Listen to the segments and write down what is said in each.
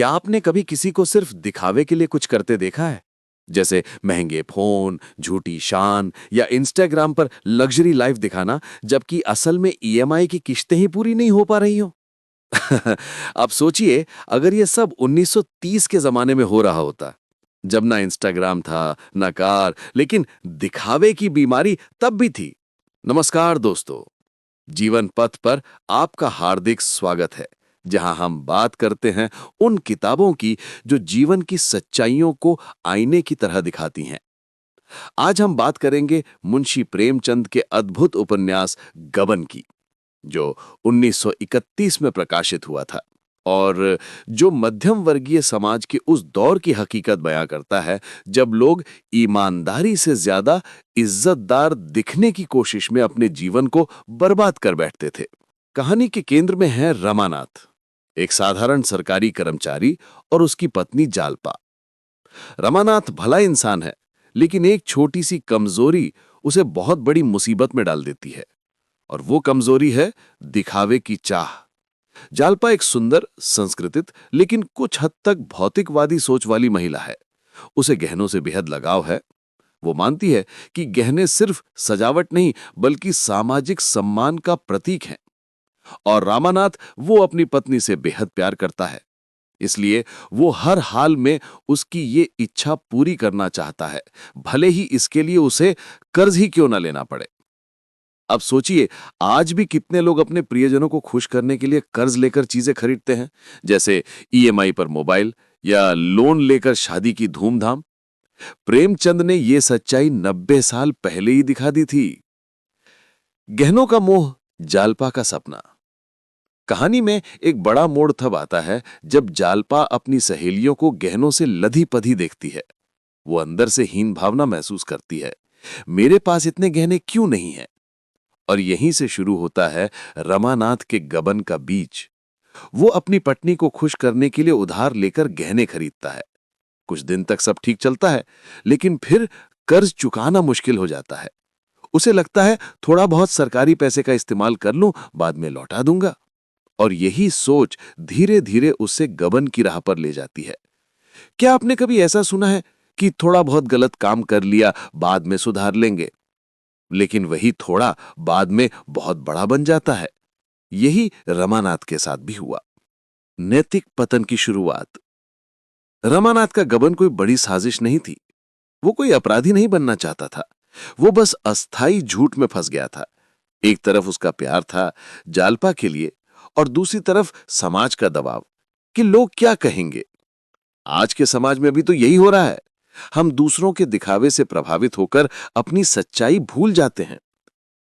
क्या आपने कभी किसी को सिर्फ दिखावे के लिए कुछ करते देखा है? जैसे महंगे फोन, झूठी शान या इंस्टाग्राम पर लग्जरी लाइफ दिखाना, जबकि असल में ईएमआई की किश्तें ही पूरी नहीं हो पा रही हो। अब सोचिए, अगर ये सब 1930 के जमाने में हो रहा होता, जब ना इंस्टाग्राम था, ना कार, लेकिन दिखावे की बीमारी तब भी थी। नमस्कार दोस्तों, जीवन पथ पर आपका हार्दिक स्वागत है, जहां हम बात करते हैं उन किताबों की जो जीवन की सच्चाइयों को आईने की तरह दिखाती हैं। आज हम बात करेंगे मुंशी प्रेमचंद के अद्भुत उपन्यास गबन की, जो 1931 में प्रकाशित हुआ था और जो मध्यम वर्गीय समाज के उस दौर की हकीकत बयां करता है जब लोग ईमानदारी से ज्यादा इज्जतदार दिखने की कोशिश में अपने जीवन को बर्बाद कर बैठते थे। कहानी के केंद्र में है रमानाथ, एक साधारण सरकारी कर्मचारी और उसकी पत्नी जालपा। रमानाथ भला इंसान है, लेकिन एक छोटी सी कमजोरी उसे बहुत बड़ी मुसीबत में डाल देती है, और वो कमजोरी है दिखावे की चाह। जालपा एक सुंदर, संस्कृतित, लेकिन कुछ हद तक भौतिकवादी सोच वाली महिला है। उसे गहनों से बेहद लगाव है। वो मानती है कि गहने सिर्फ सजावट नहीं, बल्कि सामाजिक सम्मान का प्रतीक हैं। और रामानाथ वो अपनी पत्नी से बेहद प्यार करता है, इसलिए वो हर हाल में उसकी ये इच्छा पूरी करना चाहता है, भले ही इसके लिए उसे कर्ज ही क्यों न लेना पड़े। अब सोचिए, आज भी कितने लोग अपने प्रियजनों को खुश करने के लिए कर्ज लेकर चीजें खरीदते हैं, जैसे ईएमआई पर मोबाइल या लोन लेकर शादी की धूमधाम। प्रेमचंद ने यह सच्चाई 90 साल पहले ही दिखा दी थी। गहनों का मोह, जालपा का सपना। कहानी में एक बड़ा मोड़ तब आता है जब जालपा अपनी सहेलियों को गहनों से लदी पधी देखती है। वो अंदर से हीन भावना महसूस करती है, मेरे पास इतने गहने क्यों नहीं हैं? और यहीं से शुरू होता है रमानाथ के गबन का बीज। वो अपनी पत्नी को खुश करने के लिए उधार लेकर गहने खरीदता है। कुछ दिन तक सब ठीक चलता है, लेकिन फिर कर्ज चुकाना मुश्किल हो जाता है। उसे लगता है थोड़ा बहुत सरकारी पैसे का इस्तेमाल कर लूं, बाद में लौटा दूंगा। और यही सोच धीरे धीरे उससे गबन की राह पर ले जाती है। क्या आपने कभी ऐसा सुना है कि थोड़ा बहुत गलत काम कर लिया, बाद में सुधार लेंगे? लेकिन वही थोड़ा बाद में बहुत बड़ा बन जाता है। यही रमानाथ के साथ भी हुआ। नैतिक पतन की शुरुआत। रमानाथ का गबन कोई बड़ी साजिश नहीं थी। वो कोई अपराधी नहीं बनना चाहता था। वो बस अस्थाई झूठ में फंस गया था। एक तरफ उसका प्यार था जालपा के लिए, और दूसरी तरफ समाज का दबाव कि लोग क्या कहेंगे। आज के समाज में भी तो यही हो रहा है। हम दूसरों के दिखावे से प्रभावित होकर अपनी सच्चाई भूल जाते हैं।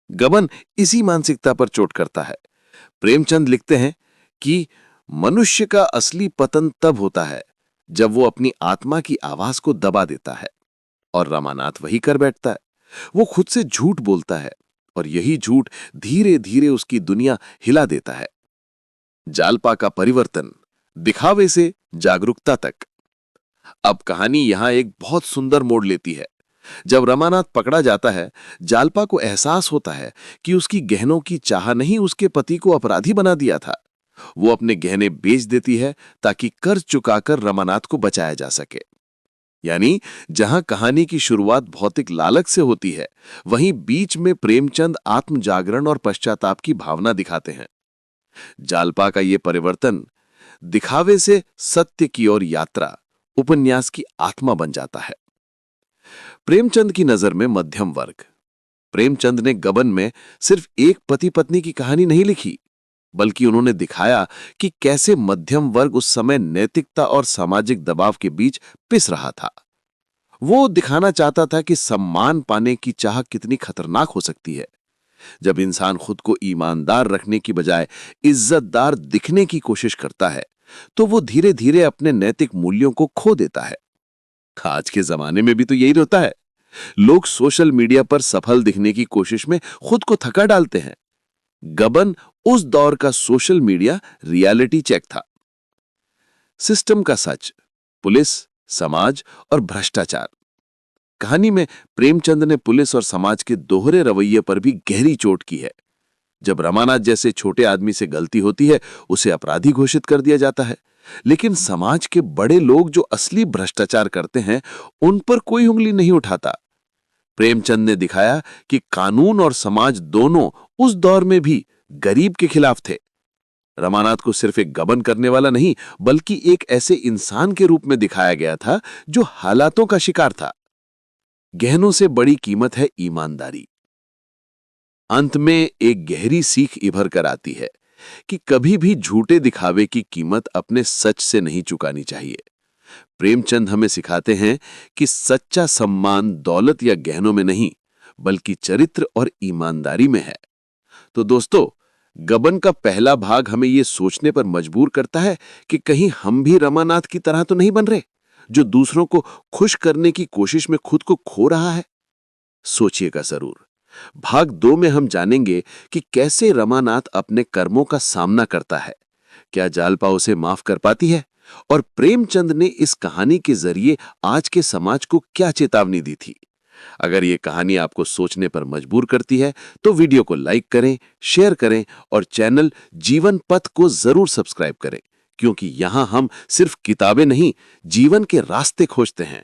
गबन इसी मानसिकता पर चोट करता है। प्रेमचंद लिखते हैं कि मनुष्य का असली पतन तब होता है जब वो अपनी आत्मा की आवाज को दबा देता है, और रमानाथ वही कर बैठता है। वो खुद से झूठ बोलता है, और यही झूठ धीरे धीरे उसकी दुनिया हिला देता है। जालपा का परिवर्तन, दिखावे से जागरूकता तक। अब कहानी यहां एक बहुत सुंदर मोड़ लेती है। जब रमानाथ पकड़ा जाता है, जालपा को एहसास होता है कि उसकी गहनों की चाह नहीं उसके पति को अपराधी बना दिया था। वो अपने गहने बेच देती है ताकि कर्ज चुकाकर रमानाथ को बचाया जा सके। यानी जहां कहानी की शुरुआत भौतिक लालच से होती है, वहीं बीच में प्रेमचंद आत्म जागरण और पश्चाताप की भावना दिखाते हैं। जालपा का ये परिवर्तन, दिखावे से सत्य की ओर यात्रा, उपन्यास की आत्मा बन जाता है। प्रेमचंद की नजर में मध्यम वर्ग। प्रेमचंद ने गबन में सिर्फ एक पति पत्नी की कहानी नहीं लिखी, बल्कि उन्होंने दिखाया कि कैसे मध्यम वर्ग उस समय नैतिकता और सामाजिक दबाव के बीच पिस रहा था। वो दिखाना चाहता था कि सम्मान पाने की चाह कितनी खतरनाक हो सकती है। जब इंसान खुद को ईमानदार रखने की बजाय इज्जतदार दिखने की कोशिश करता है, तो वो धीरे धीरे अपने नैतिक मूल्यों को खो देता है। आज के जमाने में भी तो यही होता है। लोग सोशल मीडिया पर सफल दिखने की कोशिश में खुद को थका डालते हैं। गबन उस दौर का सोशल मीडिया रियलिटी चेक था। सिस्टम का सच, पुलिस, समाज और भ्रष्टाचार। कहानी में प्रेमचंद ने पुलिस और समाज के दोहरे रवैये पर भी गहरी चोट की है। जब रमानाथ जैसे छोटे आदमी से गलती होती है, उसे अपराधी घोषित कर दिया जाता है, लेकिन समाज के बड़े लोग जो असली भ्रष्टाचार करते हैं, उन पर कोई उंगली नहीं उठाता। प्रेमचंद ने दिखाया कि कानून और समाज दोनों उस दौर में भी गरीब के खिलाफ थे। रमानाथ को सिर्फ एक गबन करने वाला नहीं, बल्कि एक ऐसे इंसान के रूप में दिखाया गया था जो हालातों का शिकार था। गहनों से बड़ी कीमत है ईमानदारी। अंत में एक गहरी सीख इभर कर आती है कि कभी भी झूठे दिखावे की कीमत अपने सच से नहीं चुकानी चाहिए। प्रेमचंद हमें सिखाते हैं कि सच्चा सम्मान दौलत या गहनों में नहीं, बल्कि चरित्र और ईमानदारी में है। तो दोस्तों, गबन का पहला भाग हमें यह सोचने पर मजबूर करता है कि कहीं हम भी रमानाथ की तरह तो नहीं बन रहे, जो दूसरों को खुश करने की कोशिश में खुद को खो रहा है। सोचिएगा जरूर। भाग 2 में हम जानेंगे कि कैसे रमानाथ अपने कर्मों का सामना करता है, क्या जालपा उसे माफ कर पाती है, और प्रेमचंद ने इस कहानी के जरिए आज के समाज को क्या चेतावनी दी थी। अगर ये कहानी आपको सोचने पर मजबूर करती है तो वीडियो को लाइक करें, शेयर करें और चैनल जीवन पथ को जरूर सब्सक्राइब करें, क्योंकि यहां हम सिर्फ किताबें नहीं, जीवन के रास्ते खोजते हैं।